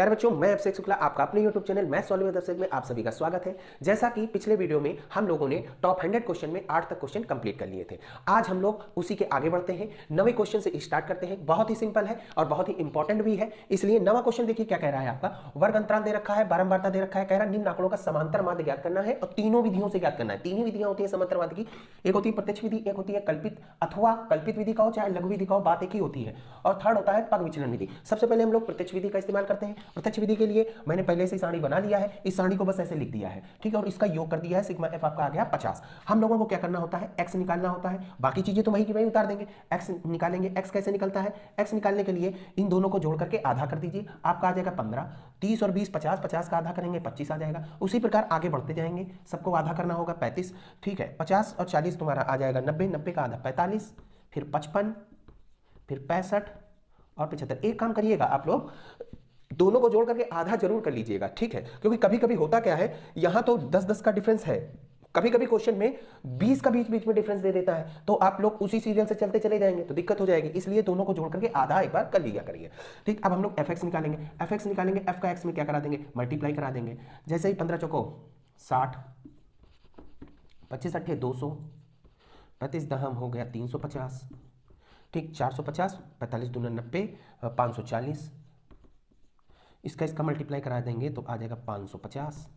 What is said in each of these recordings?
प्यारे बच्चों, मैं अभिषेक शुक्ला, आपका अपने YouTube channel maths solve with Abhishek में आप सभी का स्वागत है। जैसा कि पिछले वीडियो में हम लोगों ने टॉप 100 क्वेश्चन में 8 तक क्वेश्चन कंप्लीट कर लिए थे। आज हम लोग उसी के आगे बढ़ते हैं, नवे क्वेश्चन से स्टार्ट करते हैं। बहुत ही सिंपल है और बहुत ही इंपॉर्टेंट भी है। इसलिए नवा क्वेश्चन देखिए क्या कह रहा है। आपका वर्ग अंतराल दे रखा है, बारंबारता दे रखा है, कह रहा है निम्न आंकड़ों का समांतर माध्य ज्ञात करना है और तीनों विधियों से ज्ञात करना है। तीन ही विधियां होती है समांतर माध्य की, एक होती है प्रत्यक्ष विधि, एक होती है कल्पित अथवा कल्पित विधि का हो चाहे लघु विधि का हो, बात एक ही होती है, और थर्ड होता है पग विचलन विधि। सबसे पहले हम लोग प्रत्यक्ष विधि का इस्तेमाल करते हैं। प्रत्यक्ष विधि के लिए मैंने पहले से सारणी बना लिया है, इस सारणी को बस ऐसे लिख दिया है, ठीक है, और इसका योग कर दिया है, सिग्मा एफ आपका आ गया 50। हम लोगों को क्या करना होता है, एक्स निकालना होता है, बाकी चीजें तो वही की वही उतार देंगे। एक्स निकालेंगे, एक्स कैसे निकलता है, एक्स निकालने के लिए इन दोनों को जोड़ करके आधा कर दीजिए, आपका आ जाएगा 15, 30 और 20 50, 50 का आधा करेंगे 25 आ जाएगा। उसी प्रकार आगे बढ़ते जाएंगे, सबको आधा करना होगा 35, ठीक है, 50 और 40 तुम्हारा आ जाएगा 90, 90 का आधा 45, फिर 55, फिर 65 और 75। एक काम करिएगा आप लोग, दोनों को जोड़ करके आधा जरूर कर लीजिएगा, ठीक है, क्योंकि कभी कभी होता क्या है, यहां तो 10-10 का डिफरेंस है, कभी कभी क्वेश्चन में 20 का बीच बीच में डिफरेंस दे देता है, तो आप लोग उसी सीरियल से चलते चले जाएंगे तो दिक्कत हो जाएगी। इसलिए दोनों को जोड़ करके आधा एक बार कर लिया करिए, ठीक। अब हम लोग एफ एक्स निकालेंगे, एफ एक्स निकालेंगे, एफ का एक्स में क्या करा देंगे, मल्टीप्लाई करा देंगे। जैसे ही 15 चौको 60, 25 अट्ठे 200, 35 दहम हो गया 350, ठीक, 450, 45 दूना 90, 540, इसका मल्टीप्लाई करा देंगे तो आ जाएगा 550,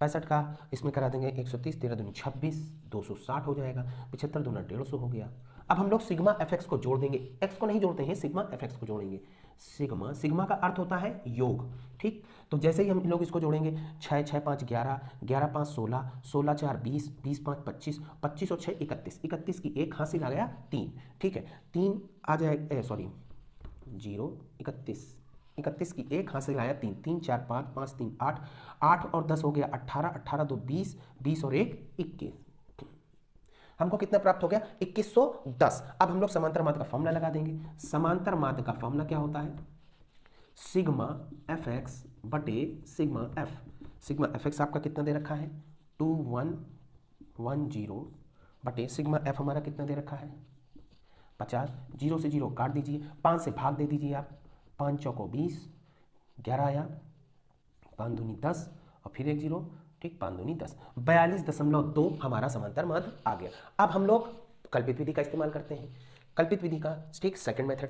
65 का इसमें करा देंगे 130, 13 दूनी 26, 260 हो जाएगा, 75 दूना 150 हो गया। अब हम लोग सिग्मा एफ एक्स को जोड़ देंगे, एक्स को नहीं जोड़ते हैं, सिग्मा एफ एक्स को जोड़ेंगे। सिग्मा, सिग्मा का अर्थ होता है योग, ठीक। तो जैसे ही हम लोग इसको जोड़ेंगे, 6 6 5 11, 11 5 16, 16 4 20, 20 5 25, 25 और 6 31, 31 की एक हासिल आ गया 3, ठीक है, 3 आ जाएगा, सॉरी 0 31, 31 की एक हासिल आया 3, 3 4 5, 5 3 8, 8 और 10 हो गया 18, 18 2 20, 20 और 1 21, हमको कितना प्राप्त हो गया 2110। अब हम लोग समांतर माध्य का फॉर्मूला लगा देंगे। समांतर माध्य का फॉर्मूला क्या होता है, सिग्मा एफ एक्स बटे sigma F. Sigma F x आपका कितना दे रखा है 2110 बटे सिग्मा एफ हमारा कितना दे रखा है 50। 0 से 0 काट दीजिए, 5 से भाग दे दीजिए आप, 5 चौको 20, 11 आया, 5 दूनी 10 और फिर एक 0, ठीक, 5 दूनी 10, 42.2 हमारा समांतर माध्य आ गया। अब हम लोग कल्पित विधि का इस्तेमाल करते हैं। कल्पित विधि का, ठीक, सेकंड मेथड।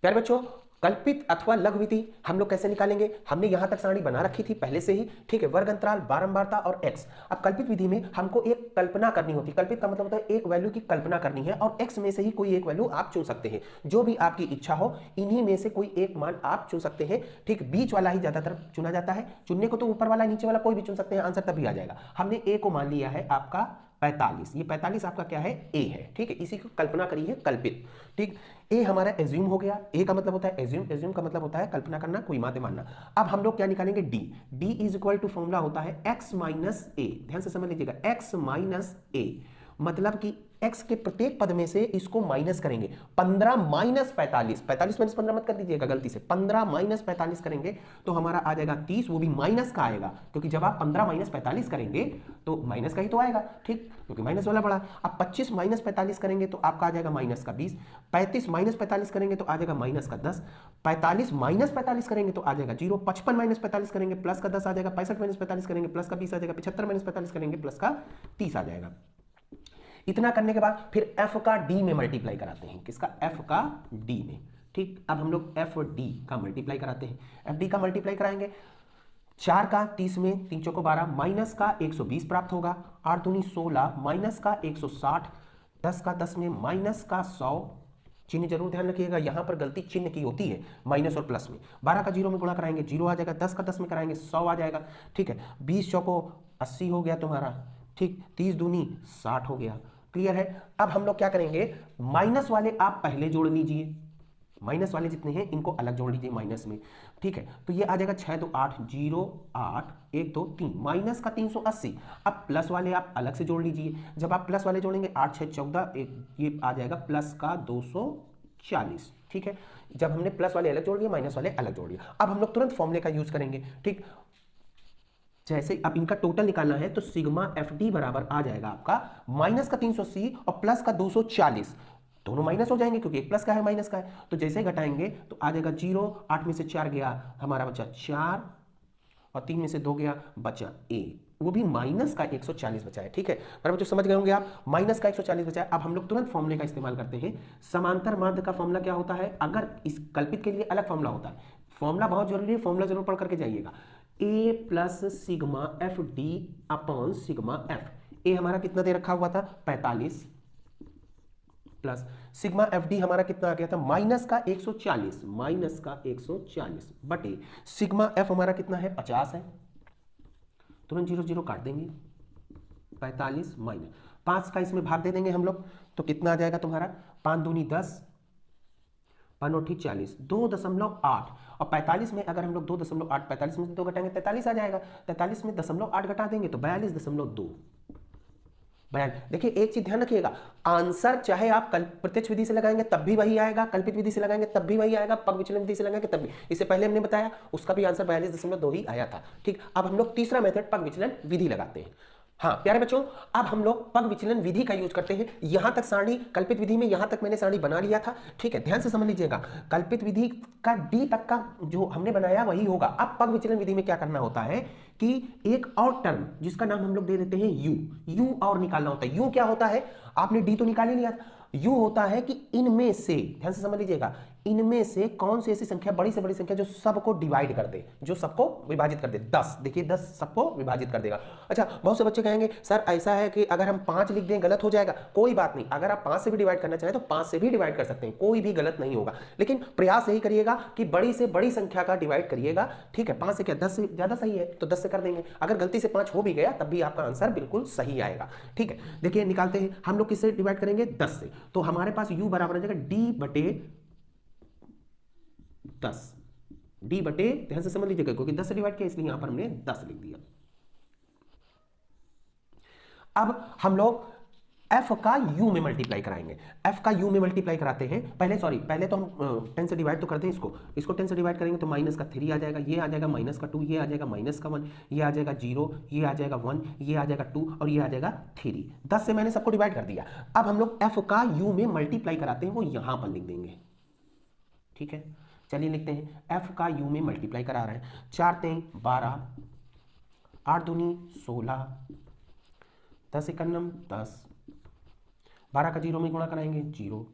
प्यारे बच्चों, कल्पित अथवा लघु विधि हम लोग कैसे निकालेंगे, हमने यहां तक सारणी बना रखी थी पहले से ही, ठीक है, वर्ग अंतराल, बारंबारता और एक्स। अब कल्पित विधि में हमको एक कल्पना करनी होती है। कल्पित का मतलब होता है एक वैल्यू की कल्पना करनी है और एक्स में से ही कोई एक वैल्यू आप चुन सकते हैं, जो भी आपकी इच्छा हो, इन्हीं में से कोई एक मान आप चुन सकते हैं, ठीक। बीच वाला ही ज्यादातर चुना जाता है, चुनने को तो ऊपर वाला नीचे वाला कोई भी चुन सकते हैं, आंसर तभी आ जाएगा। हमने ए को मान लिया है आपका 45, ये 45 आपका क्या है, ए है, ठीक है, इसी को कल्पना करी है कल्पित, ठीक। ए हमारा एज्यूम हो गया, ए का मतलब होता है एज्यूम, एज्यूम का मतलब होता है कल्पना करना, कोई माध्य मानना। अब हम लोग क्या निकालेंगे, D. D is equal to formula होता है एक्स माइनस ए, ध्यान से समझ लीजिएगा, एक्स माइनस ए मतलब कि x के प्रत्येक पद में से इसको माइनस करेंगे। 15 माइनस 45, 45 माइनस 15 मत कर दीजिएगा गलती से, 15 माइनस 45 करेंगे तो हमारा आ जाएगा 30, वो भी माइनस का आएगा, क्योंकि जब आप 15 माइनस 45 करेंगे तो माइनस का ही तो आएगा, ठीक, क्योंकि माइनस वाला बड़ा। अब 25 माइनस 45 करेंगे तो आपका आ जाएगा माइनस का 20, 35 माइनस 45 करेंगे तो आ जाएगा माइनस का 10, 45 माइनस 45 करेंगे तो आ जाएगा 0, 55 माइनस 45 करेंगे प्लस का 10 आ जाएगा, 65 माइनस 45 करेंगे प्लस का 20 आ जाएगा, 75 माइनस 45 करेंगे प्लस का 30 आ जाएगा। इतना करने के बाद फिर f का d में मल्टीप्लाई कराते हैं, किसका, f का d में, ठीक। अब हम लोग f d का मल्टीप्लाई कराते हैं, f d का मल्टीप्लाई कराएंगे, 4 का 30 में 3 चौको 12, माइनस का 120 प्राप्त होगा, 8 दूनी 16, माइनस का 160, 10 का 10 में माइनस का 100, चिन्ह जरूर ध्यान रखिएगा, यहां पर गलती चिन्ह की होती है माइनस और प्लस में। 12 का 0 में गुणा कराएंगे 0 आ जाएगा, 10 का 10 में कराएंगे 100 आ जाएगा, ठीक है, 20 चौको 80 हो गया तुम्हारा, ठीक, 30 दूनी 60 हो गया, क्लियर है। अब हम लोग क्या करेंगे, माइनस वाले आप पहले जोड़ लीजिए, माइनस वाले जितने हैं इनको अलग जोड़ लीजिए माइनस में, ठीक है, तो ये आ जाएगा 6 2 8, 0 8 1 2 3, माइनस का 380। अब प्लस वाले आप अलग से जोड़ लीजिए, जब आप प्लस वाले जोड़ेंगे 8 6 14, ये आ जाएगा प्लस का 240, ठीक है। जब हमने प्लस वाले अलग जोड़ लिए, माइनस वाले अलग जोड़ लिए, अब हम लोग तुरंत फॉर्मूले का यूज करेंगे, ठीक। जैसे अब इनका टोटल निकालना है तो सिग्मा एफ डी बराबर आ जाएगा आपका माइनस का 380 और प्लस का 240, दोनों माइनस हो जाएंगे क्योंकि एक प्लस का है माइनस का है। तो जैसे ही घटाएंगे तो आ जाएगा 0, 8 में से 4 गया हमारा बचा 4 और 3 में से 2 गया बचा a, वो भी माइनस का 140 बचा है। ठीक है पर बच्चों समझ गए होंगे आप, माइनस का 140 बचा है। अब हम लोग तुरंत फॉर्मूले का इस्तेमाल करते हैं। समांतर माध्य का फॉर्मूला क्या होता है, अगर इस कल्पित के लिए अलग फॉर्मूला होता है, फॉर्मूला बहुत जरूरी है, फॉर्मूला जरूर पढ़ करके जाइएगा। a plus sigma F D upon sigma F. A हमारा कितना दे रखा हुआ था 45 प्लस सिग्मा एफ डी हमारा कितना आ गया था माइनस का 140, माइनस का 140 बटे सिग्मा एफ हमारा कितना है 50 है, तुरंत 0 0 काट देंगे, 45 माइनस 5 का इसमें भाग दे देंगे हम लोग, तो कितना आ जाएगा तुम्हारा 5 दूनी 10, 5 और 40, 2.8 और 45 में अगर हम लोग 2.8 45 में से 2 घटाएंगे 43 आ जाएगा, 43 में 0.8 घटा देंगे तो 42.2। देखिए एक चीज ध्यान रखिएगा, आंसर चाहे आप प्रत्यक्ष विधि से लगाएंगे तब भी वही आएगा, कल्पित विधि से लगाएंगे तब भी वही आएगा, पग विचलन विधि से लगाएंगे तब भी। इससे पहले हमने बताया उसका भी आंसर 42.2 ही आया था। ठीक, अब हम लोग तीसरा मेथड पग विचलन विधि लगाते हैं। हाँ प्यारे बच्चों, अब हम लोग पग विचलन विधि का यूज करते हैं। यहां तक सारणी कल्पित विधि में यहां तक मैंने सारणी बना लिया था। ठीक है, ध्यान से समझ लीजिएगा, कल्पित विधि का डी तक का जो हमने बनाया वही होगा। अब पग विचलन विधि में क्या करना होता है कि एक और टर्म जिसका नाम हम लोग दे देते हैं यू और निकालना होता है। यू क्या होता है, आपने डी तो निकाल ही लिया, यू होता है कि इनमें से, ध्यान से समझ लीजिएगा, इनमें से कौन सी ऐसी संख्या, बड़ी से बड़ी संख्या जो सबको डिवाइड कर दे, जो सबको विभाजित कर दे। 10, देखिए 10 सबको विभाजित कर देगा। अच्छा, बहुत से बच्चे कहेंगे सर ऐसा है कि अगर हम 5 लिख दें गलत हो जाएगा। कोई बात नहीं, अगर आप 5 से भी डिवाइड करना चाहें तो 5 से भी डिवाइड कर सकते हैं, कोई भी गलत नहीं होगा। लेकिन प्रयास यही करिएगा कि बड़ी से बड़ी संख्या का डिवाइड करिएगा। ठीक है, 5 से क्या 10 से ज्यादा सही है तो 10 से कर देंगे। अगर गलती से 5 हो भी गया तब भी आपका आंसर बिल्कुल सही आएगा। ठीक है, देखिए निकालते हैं हम लोग, किससे डिवाइड करेंगे 10 से, तो हमारे पास u बराबर हो जाएगा d बटे 10, d बटे, ध्यान से समझ लीजिएगा क्योंकि 10 से डिवाइड किया इसलिए यहां पर हमने 10 लिख दिया। अब हम लोग f का u में मल्टीप्लाई कराएंगे। f का u में मल्टीप्लाई कराते हैं, पहले तो हम 10 से डिवाइड तो करते हैं इसको 10 से डिवाइड करेंगे तो माइनस का 3 आ जाएगा, ये आ जाएगा माइनस का 2, ये आ जाएगा माइनस का 1, ये आ जाएगा 0, ये आ जाएगा 1, ये आ जाएगा 2 और ये आ जाएगा 3। 10 से मैंने सबको डिवाइड कर दिया। अब हम लोग f का u में मल्टीप्लाई कराते हैं, वो यहां पर लिख देंगे। ठीक है, चलिए लिखते हैं, f का u में मल्टीप्लाई करा रहे हैं। 4 3 12, 8 दूनी 16, 10 एकम 10, 12 का 0 में गुणा कराएंगे 0,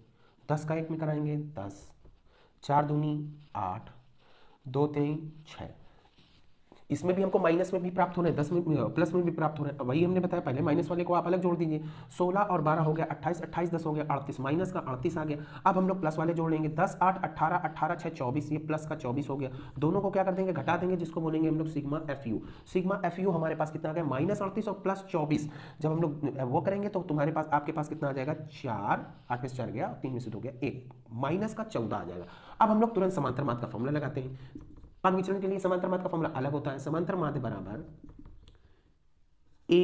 10 का 1 में कराएंगे 10, 4 दूनी 8, 2 3 6। इसमें भी हमको माइनस में भी प्राप्त हो रहे हैं, 10 में प्लस में भी प्राप्त हो रहे हैं। वही हमने बताया पहले, माइनस वाले को आप अलग जोड़ दीजिए। 16 और 12 हो गया 28, 28 10 हो गया 38, माइनस का 38 आ गया। अब हम लोग प्लस वाले जोड़ लेंगे, 10 8 18, 18 6 24, ये प्लस का 24 हो गया। दोनों को क्या कर देंगे, घटा देंगे, जिसको बोलेंगे हम लोग sigma F U. Sigma F you हमारे पास कितना आ गया माइनस 38 और प्लस 24। जब हम लोग वो करेंगे तो तुम्हारे पास, आपके पास कितना आ जाएगा 4, 8 में से 4 गया, 3 में से 2 गया 1, माइनस का 14 आ जाएगा। अब हम लोग तुरंत समांतर माध्य का फॉर्मूला लगाते हैं। पग विचलन के लिए समांतर माध्य का फॉर्मूला अलग होता है। समांतर माध्य बराबर a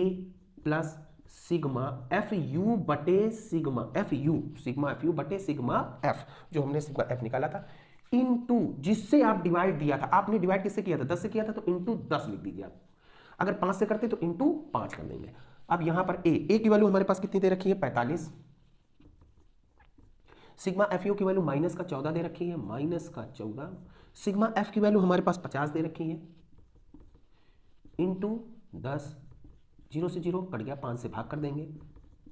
plus sigma F U बटे sigma F U, sigma F U बटे सिग्मा एफ, जो हमने सिग्मा एफ निकाला था, इनटू जिससे आप डिवाइड दिया था। आपने डिवाइड किससे किया था 10 से किया था, तो इनटू 10 लिख दीजिए आप। अगर 5 से करते तो इनटू 5 कर देंगे। अब यहां पर a की वैल्यू हमारे पास कितनी दे रखी है 45, सिग्मा एफ यू की वैल्यू माइनस का 14 दे रखी है, माइनस का 14, सिग्मा एफ की वैल्यू हमारे पास 50 दे रखी है, इनटू 10, 0 से 0 कट गया, 5 से भाग कर देंगे,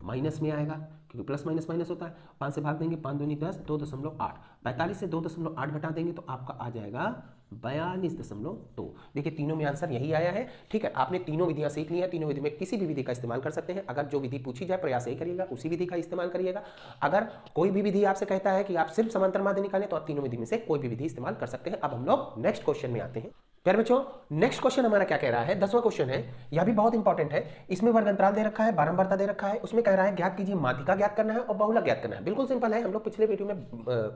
माइनस में आएगा क्योंकि प्लस माइनस माइनस होता है। 5 से भाग देंगे, 5 दूनी 10, 2.8, 45 से 2.8 घटा देंगे तो आपका आ जाएगा 42.2। देखिए तीनों में आंसर यही आया है। ठीक है, आपने तीनों विधियां सीख ली हैं। तीनों विधि में किसी भी विधि का इस्तेमाल कर सकते हैं। अगर जो विधि पूछी जाए प्रयास यही करिएगा, उसी विधि का इस्तेमाल करिएगा। अगर कोई भी विधि आपसे कहता है कि आप सिर्फ समांतर माध्य निकालें तो आप तीनों विधि में से कोई भी विधि इस्तेमाल कर सकते हैं। अब हम लोग नेक्स्ट क्वेश्चन में आते हैं। प्यारे बच्चों, नेक्स्ट क्वेश्चन हमारा क्या कह रहा है, 10वां क्वेश्चन है, यह भी बहुत इंपॉर्टेंट है। इसमें वर्ग अंतराल दे रखा है, बारंबारता दे रखा है, उसमें कह रहा है ज्ञात कीजिए माध्यिका ज्ञात करना है और बहुलक ज्ञात करना है। बिल्कुल सिंपल है, हम लोग पिछले वीडियो में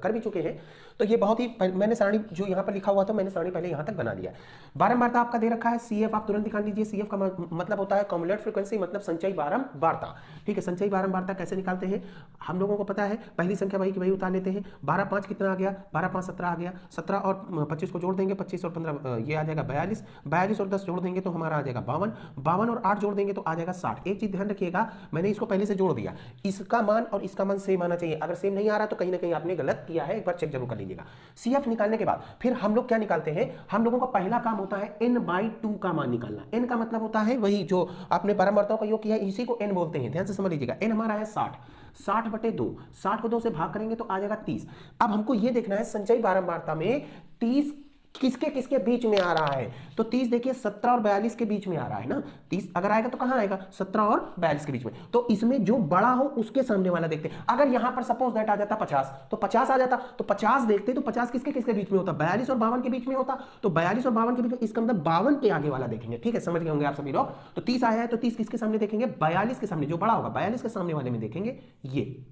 कर भी चुके हैं। तो ये बहुत ही, मैंने सारणी जो यहाँ पर लिखा हुआ था मैंने सारणी पहले यहाँ तक बना लिया। बारंबारता आपका दे रखा है CF, आप तुरंत निकाल लीजिए। CF का मतलब होता है कॉम्युलेट फ्रीक्वेंसी, मतलब संचयी बारंबारता। ठीक है, संचयी बारंबारता कैसे निकालते हैं हम लोगों को पता है। पहली संख्या वही की वही उतार लेते हैं। 12 5 कितना आ गया, 12 5 17 आ गया। 17 और 25 को जोड़ देंगे, 25 और 15 ये आ जाएगा 42, 42 और 10 जोड़ देंगे तो हमारा आ जाएगा 52, 52 और 8 जोड़ देंगे तो आ जाएगा 60। एक चीज ध्यान रखिएगा, मैंने इसको पहले से जोड़ दिया, इसका मान और इसका मान सेम आना चाहिए। अगर सेम नहीं आ रहा तो कहीं ना कहीं आपने गलत किया है, एक बार चेक जरूर कर लीजिएगा। CF निकालने के बाद फिर हम लोग क्या निकालते हैं, हम लोगों का पहला काम होता है n/2 का मान निकालना। n का मतलब होता है वही जो आपने परमार्थों का योग किया है, इसी को n बोलते हैं। ध्यान से समझ लीजिएगा, n हमारा है 60, 60/2, 60 को 2 से भाग करेंगे तो आ जाएगा 30। अब हमको ये देखना है संचयी बारंबारता में 30 किसके किसके बीच में आ रहा है, तो 30 देखिए 17 और 42 के बीच में आ रहा है ना। 30 अगर आएगा तो कहां आएगा, 17 और 42 के बीच में। तो इसमें जो बड़ा हो उसके सामने वाला देखते हैं। अगर यहां पर सपोज दैट आ जाता 50 तो 50 आ जाता, तो 50 देखते तो 50 किसके किसके बीच में होता, 42 और 52 के बीच में होता। तो 42 और 52 के बीच में, इसका मतलब 52 के आगे वाला देखेंगे। ठीक है, समझ गए होंगे आप सभी लोग। तो 30 आया है तो 30 किसके सामने देखेंगे, 42 के सामने। जो बड़ा होगा 42 के सामने वाले में देखेंगे ये,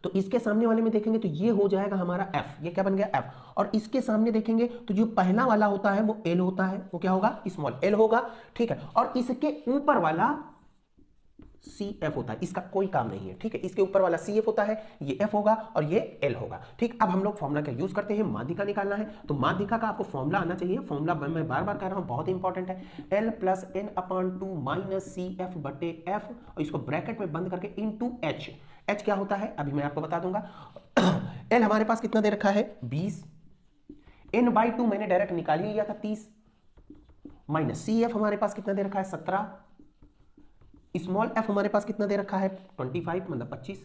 तो इसके सामने वाले में देखेंगे तो ये हो जाएगा हमारा F। ये क्या बन गया F। और इसके सामने देखेंगे तो जो पहला वाला होता है वो L होता है, वो क्या होगा, स्मॉल L होगा। ठीक है, और इसके ऊपर वाला CF होता है, इसका कोई काम नहीं है। ठीक है, इसके ऊपर वाला CF होता है, ये F होगा और ये L होगा। ठीक, अब हम लोग फॉर्मूला का यूज करते हैं, माध्यिका निकालना है। तो माध्यिका का आपको फॉर्मूला आना चाहिए। फॉर्मूला मैं बार बार कह रहा हूं, बहुत इंपॉर्टेंट है। L + n/2 - CF/F, और इसको ब्रैकेट में बंद करके इनटू H। H क्या होता है अभी मैं आपको बता दूंगा। L हमारे पास कितना दे रखा है 20, n/2 मैंने डायरेक्ट निकाल ही लिया था 30, माइनस CF हमारे पास कितना दे रखा है 17, स्मॉल f हमारे पास कितना दे रखा है 25 मतलब 25,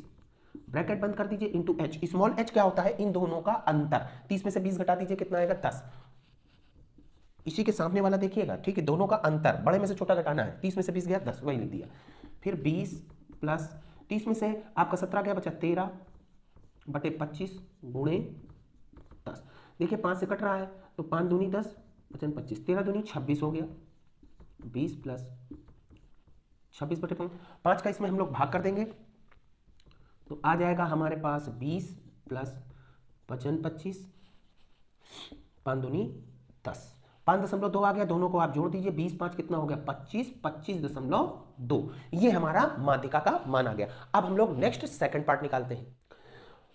ब्रैकेट बंद कर दीजिए इनटू H। स्मॉल h क्या होता है, इन दोनों का अंतर। 30 में से 20 घटा दीजिए कितना आएगा 10। इसी के सामने वाला देखिएगा, ठीक है, दोनों का अंतर, बड़े में से छोटा घटाना है। 30 में से 20 गया 10, वही लिख दिया। फिर 20 प्लस 30 में से आपका 17 गया, बचा 13/25 गुणे 10। देखिए 5 से कट रहा है तो 5 दूनी 10, 5 25, 13 दूनी 26 हो गया। 20 प्लस 26/5 का इसमें हम लोग भाग कर देंगे तो आ जाएगा हमारे पास 20 प्लस 5/25, 5 दूनी 10, 5.2 आ गया। दोनों को आप जोड़ दीजिए, 20 5 कितना हो गया 25, 25.2। ये हमारा माध्यिका का मान आ गया। अब हम लोग नेक्स्ट सेकंड पार्ट निकालते हैं।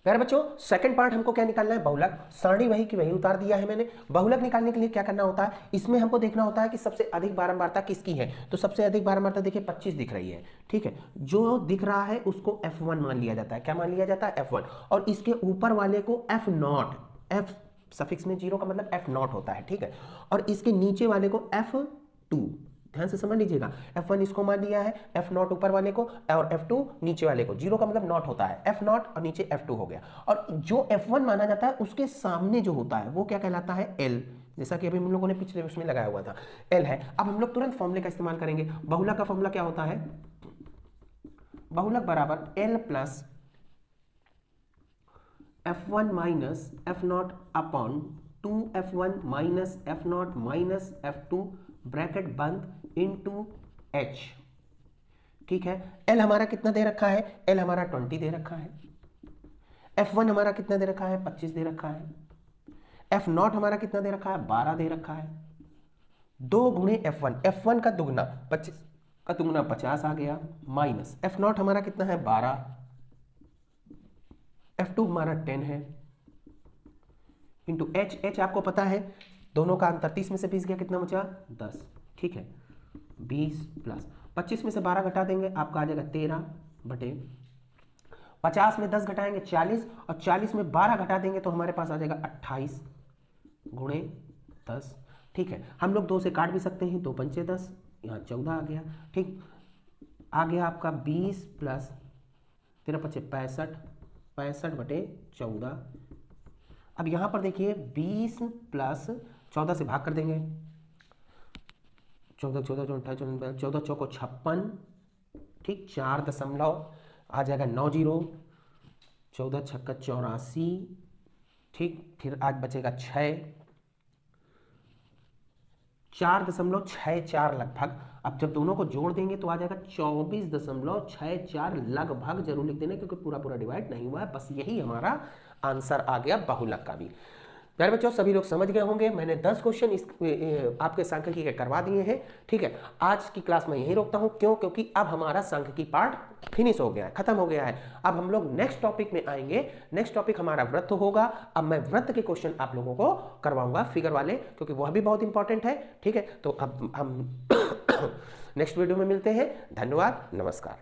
प्यारे बच्चों, सेकंड पार्ट हमको क्या निकालना है, बहुलक। सारणी वही की वही उतार दिया है मैंने। बहुलक निकालने के लिए क्या करना होता है, इसमें हमको देखना होता है कि सबसे अधिक बारंबारता किसकी है। तो सबसे अधिक बारंबारता देखिए 25 दिख रही है। ठीक है, जो दिख रहा है उसको F1 मान लिया जाता है। क्या मान लिया जाता है, F1। और इसके ऊपर वाले को F0, F सफिक्स में 0 का मतलब F0 होता है। ठीक है, और इसके नीचे वाले को F2। ध्यान से समझ लीजिएगा, F1 इसको मान लिया है, F0 ऊपर वाले को और F2 नीचे वाले को। 0 का मतलब नॉट होता है, F0 और नीचे F2 हो गया। और जो F1 माना जाता है उसके सामने जो होता है वो क्या कहलाता है, L। जैसा कि अभी हम लोगों ने पिछले उसमें लगाया हुआ था, L है। अब हम लोग तुरंत फॉर्मूले का इस्तेमाल करेंगे। बहुलक का फॉर्मूला क्या होता है, बहुलक बराबर L plus F1 minus F0 upon 2F1 minus F0 minus F2 bracket बंद इनटू H। ठीक है, L हमारा कितना दे रखा है, L हमारा 20 दे रखा है। F1 हमारा कितना दे रखा है 25 दे रखा है। F0 हमारा कितना दे रखा है 12 दे रखा है। 2 गुणे F1, F1 का दुगना 25 का दुगना 50 आ गया, माइनस F0 हमारा कितना है 12, F2 हमारा 10 है, इंटू H। H आपको पता है दोनों का अंतर, 30 में से 20 गया कितना बचा 10। ठीक है, 20 प्लस 25 में से 12 घटा देंगे आपका आ जाएगा 13/50 में 10 घटाएंगे 40, और 40 में 12 घटा देंगे तो हमारे पास आ जाएगा 28 गुणे 10। ठीक है, हम लोग 2 से काट भी सकते हैं, 2 पंचे 10, यहाँ 14 आ गया। ठीक, आ गया आपका 20 प्लस 13 पचे 65, 65/14। अब यहां पर देखिए 20 प्लस 14 से भाग कर देंगे, 14 14 28 14 चौको 56। ठीक, 4 दशमलव आ जाएगा 90, 14 छक्का 84। ठीक, फिर आज बचेगा 6, 4.64 लगभग। अब जब दोनों को जोड़ देंगे तो आ जाएगा 24.64 लगभग। जरूर लिख देना क्योंकि पूरा पूरा डिवाइड नहीं हुआ है। बस यही हमारा आंसर आ गया बहुलक का भी। प्यारे बच्चों सभी लोग समझ गए होंगे, मैंने 10 क्वेश्चन इस आपके सांख्यिकी के करवा दिए हैं। ठीक है, आज की क्लास में यहीं रोकता हूं, क्यों? क्योंकि अब हमारा सांख्यिकी पार्ट फिनिश हो गया है, खत्म हो गया है। अब हम लोग नेक्स्ट टॉपिक में आएंगे। नेक्स्ट टॉपिक हमारा वृत्त होगा। अब मैं वृत्त के क्वेश्चन आप लोगों को करवाऊंगा, फिगर वाले, क्योंकि वह भी बहुत इंपॉर्टेंट है। ठीक है, तो अब हम नेक्स्ट वीडियो में मिलते हैं। धन्यवाद, नमस्कार।